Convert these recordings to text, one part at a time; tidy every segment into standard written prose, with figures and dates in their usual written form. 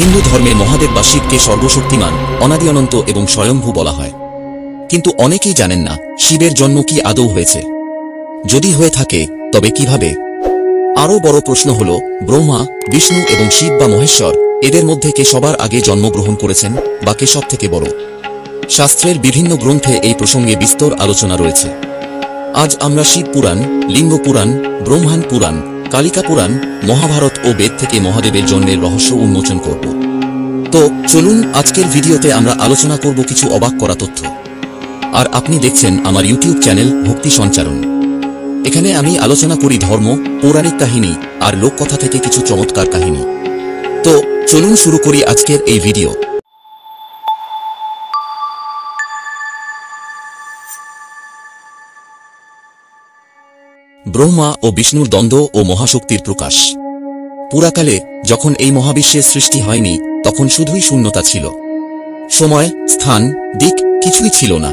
হিন্দু ধর্মে মহাদেব বা শিবকে সর্বশক্তিমান, অনাদি অনন্ত এবং স্বয়ংভূ বলা হয়। কিন্তু অনেকেই জানেন না শিবের জন্ম কি আদৌ হয়েছে, যদি হয়ে থাকে তবে কিভাবে। আরও বড় প্রশ্ন হল ব্রহ্মা, বিষ্ণু এবং শিব বা মহেশ্বর এদের মধ্যে কে সবার আগে জন্মগ্রহণ করেছেন বা কে সব থেকে বড়। শাস্ত্রের বিভিন্ন গ্রন্থে এই প্রসঙ্গে বিস্তর আলোচনা রয়েছে। আজ আমরা শিব পুরাণ, লিঙ্গ পুরাণ, ব্রহ্মাণ্ড পুরাণ, কালিকা পুরাণ, মহাভারত ও বেদ থেকে মহাদেবের জন্মের রহস্য উন্মোচন করব। তো চলুন আজকের ভিডিওতে আমরা আলোচনা করব কিছু অবাক করা তথ্য। আর আপনি দেখছেন আমার ইউটিউব চ্যানেল ভক্তি সঞ্চারণ। এখানে আমি আলোচনা করি ধর্ম, পৌরাণিক কাহিনী আর লোককথা থেকে কিছু চমৎকার কাহিনী। তো চলুন শুরু করি আজকের এই ভিডিও। ব্রহ্মা ও বিষ্ণুর দ্বন্দ্ব ও মহাশক্তির প্রকাশ। পুরাকালে যখন এই মহাবিশ্বের সৃষ্টি হয়নি তখন শুধুই শূন্যতা ছিল। সময়, স্থান, দিক কিছুই ছিল না।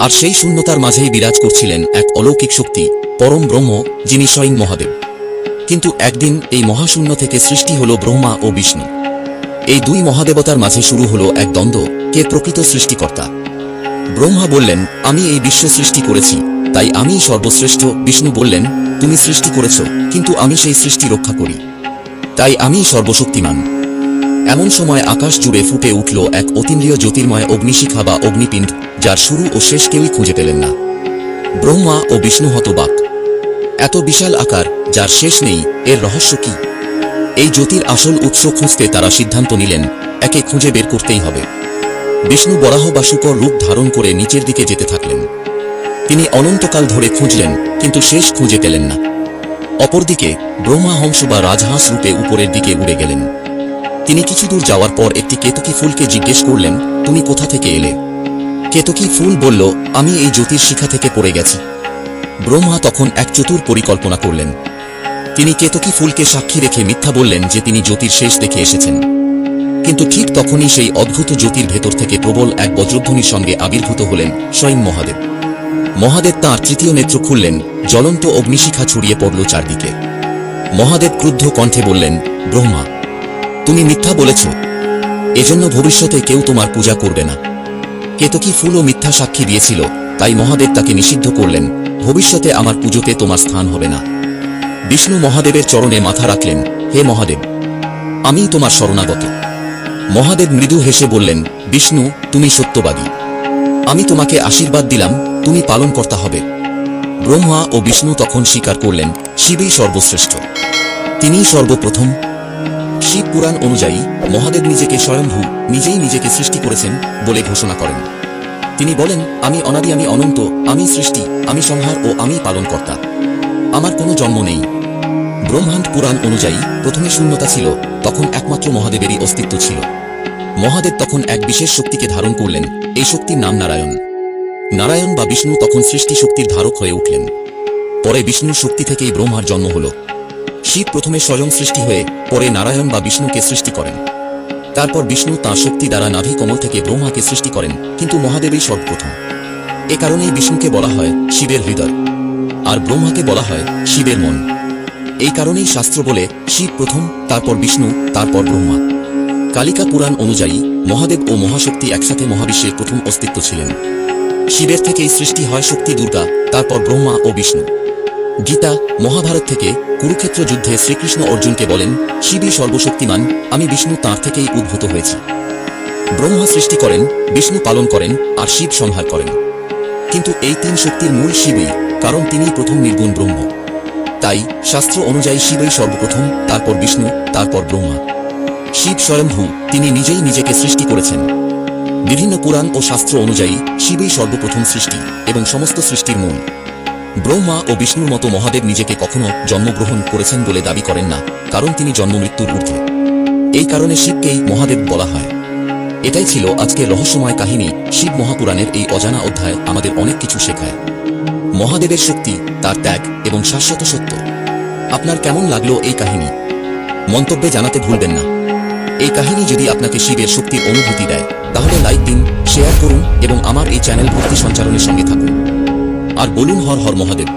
আর সেই শূন্যতার মাঝেই বিরাজ করছিলেন এক অলৌকিক শক্তি, পরম ব্রহ্ম, যিনি স্বয়ং মহাদেব। কিন্তু একদিন এই মহাশূন্য থেকে সৃষ্টি হল ব্রহ্মা ও বিষ্ণু। এই দুই মহাদেবতার মাঝে শুরু হল এক দ্বন্দ্ব, কে প্রকৃত সৃষ্টিকর্তা। ব্রহ্মা বললেন, আমি এই বিশ্ব সৃষ্টি করেছি, তাই আমিই সর্বশ্রেষ্ঠ। বিষ্ণু বললেন, তুমি সৃষ্টি করেছ, কিন্তু আমি সেই সৃষ্টি রক্ষা করি, তাই আমিই সর্বশক্তিমান। এমন সময় আকাশ জুড়ে ফুটে উঠল এক অতীন্দ্রিয় জ্যোতির্ময় অগ্নিশিখা বা অগ্নিপিণ্ড, যার শুরু ও শেষ কেউই খুঁজে পেলেন না। ব্রহ্মা ও বিষ্ণু হতবাক। এত বিশাল আকার, যার শেষ নেই, এর রহস্য কি? এই জ্যোতির আসল উৎস খুঁজতে তারা সিদ্ধান্ত নিলেন, একে খুঁজে বের করতেই হবে। বিষ্ণু বরাহ বা শূকর রূপ ধারণ করে নিচের দিকে যেতে থাকলেন। তিনি অনন্তকাল ধরে খুঁজলেন, কিন্তু শেষ খুঁজে পেলেন না। অপরদিকে ব্রহ্মা হংস বা রাজহাঁস রূপে উপরের দিকে উড়ে গেলেন। তিনি কিছু দূর যাওয়ার পর একটি কেতকী ফুলকে জিজ্ঞেস করলেন, তুমি কোথা থেকে এলে? কেতকী ফুল বলল, আমি এই জ্যোতির শিখা থেকে পড়ে গেছি। ব্রহ্মা তখন এক চতুর পরিকল্পনা করলেন। তিনি কেতকী ফুলকে সাক্ষী রেখে মিথ্যা বললেন যে তিনি জ্যোতির শেষ দেখে এসেছেন। কিন্তু ঠিক তখনই সেই অদ্ভুত জ্যোতির ভেতর থেকে প্রবল এক বজ্রধ্বনির সঙ্গে আবির্ভূত হলেন স্বয়ং মহাদেব। মহাদেব তাঁর তৃতীয় নেত্র খুললেন, জ্বলন্ত অগ্নিশিখা ছড়িয়ে পড়ল চারদিকে। মহাদেব ক্রুদ্ধ কণ্ঠে বললেন, ব্রহ্মা, তুমি মিথ্যা বলেছ, এজন্য ভবিষ্যতে কেউ তোমার পূজা করবে না। কেতকী ফুলও মিথ্যা সাক্ষী দিয়েছিল, তাই মহাদেব তাকে নিষিদ্ধ করলেন, ভবিষ্যতে আমার পুজোতে তোমার স্থান হবে না। বিষ্ণু মহাদেবের চরণে মাথা রাখলেন, হে মহাদেব, আমি তোমার শরণাগত। মহাদেব মৃদু হেসে বললেন, বিষ্ণু, তুমি সত্যবাদী, আমি তোমাকে আশীর্বাদ দিলাম, তুমি পালনকর্তা হবে। ব্রহ্মা ও বিষ্ণু তখন স্বীকার করলেন, শিবই সর্বশ্রেষ্ঠ, তিনিই সর্বপ্রথম। শিব পুরাণ অনুযায়ী মহাদেব নিজেকে স্বয়ংভূ, নিজেই নিজেকে সৃষ্টি করেছেন বলে ঘোষণা করেন। তিনি বলেন, আমি অনাদি, আমি অনন্ত, আমি সৃষ্টি, আমি সংহার ও আমি পালনকর্তা, আমার কোনো জন্ম নেই। ব্রহ্মাণ্ড পুরাণ অনুযায়ী প্রথমে শূন্যতা ছিল, তখন একমাত্র মহাদেবেরই অস্তিত্ব ছিল। মহাদেব তখন এক বিশেষ শক্তিকে ধারণ করলেন, এই শক্তির নাম নারায়ণ। নারায়ণ বা বিষ্ণু তখন সৃষ্টি শক্তির ধারক হয়ে উঠলেন। পরে বিষ্ণুর শক্তি থেকেই ব্রহ্মার জন্ম হল। শিব প্রথমে স্বয়ং সৃষ্টি হয়ে পরে নারায়ণ বা বিষ্ণুকে সৃষ্টি করেন। তারপর বিষ্ণু তাঁর শক্তি দ্বারা নাভি কমল থেকে ব্রহ্মাকে সৃষ্টি করেন, কিন্তু মহাদেবই সর্বপ্রথম। এ কারণেই বিষ্ণুকে বলা হয় শিবের হৃদয়, আর ব্রহ্মাকে বলা হয় শিবের মন। এই কারণেই শাস্ত্র বলে, শিব প্রথম, তারপর বিষ্ণু, তারপর ব্রহ্মা। কালিকা পুরাণ অনুযায়ী মহাদেব ও মহাশক্তি একসাথে মহাবিশ্বের প্রথম অস্তিত্ব ছিলেন। শিবের থেকেই সৃষ্টি হয় শক্তি দুর্গা, তারপর ব্রহ্মা ও বিষ্ণু। গীতা, মহাভারত থেকে কুরুক্ষেত্র যুদ্ধে শ্রীকৃষ্ণ অর্জুনকে বলেন, শিবই সর্বশক্তিমান, আমি বিষ্ণু তাঁর থেকেই উদ্ভূত হয়েছি। ব্রহ্মা সৃষ্টি করেন, বিষ্ণু পালন করেন, আর শিব সংহার করেন। কিন্তু এই তিন শক্তির মূল শিবই, কারণ তিনিই প্রথম নির্গুণ ব্রহ্ম। তাই শাস্ত্র অনুযায়ী শিবই সর্বপ্রথম, তারপর বিষ্ণু, তারপর ব্রহ্মা। শিব স্বয়ংভূ, তিনি নিজেই নিজেকে সৃষ্টি করেছেন। বিভিন্ন পুরাণ ও শাস্ত্র অনুযায়ী শিবই সর্বপ্রথম সৃষ্টি এবং সমস্ত সৃষ্টির মূল। ব্রহ্মা ও বিষ্ণুর মতো মহাদেব নিজেকে কখনো জন্মগ্রহণ করেছেন বলে দাবি করেন না, কারণ তিনি জন্ম মৃত্যুর ঊর্ধ্বে। এই কারণে শিবকেই মহাদেব বলা হয়। এটাই ছিল আজকের রহস্যময় কাহিনী। শিব মহাপুরাণের এই অজানা অধ্যায় আমাদের অনেক কিছু শেখায়। মহাদেবের শক্তি, তার ত্যাগ এবং শাশ্বত সত্য। আপনার কেমন লাগলো এই কাহিনী? মন্তব্যে জানাতে ভুলবেন না। এই কাহিনী যদি আপনাকে শিবের শক্তির অনুভূতি দেয়, তাহলে লাইক দিন, শেয়ার করুন এবং আমার এই চ্যানেল ভক্তি সঞ্চারণের সঙ্গে থাকুন। আর বলুন হর হর মহাদেব।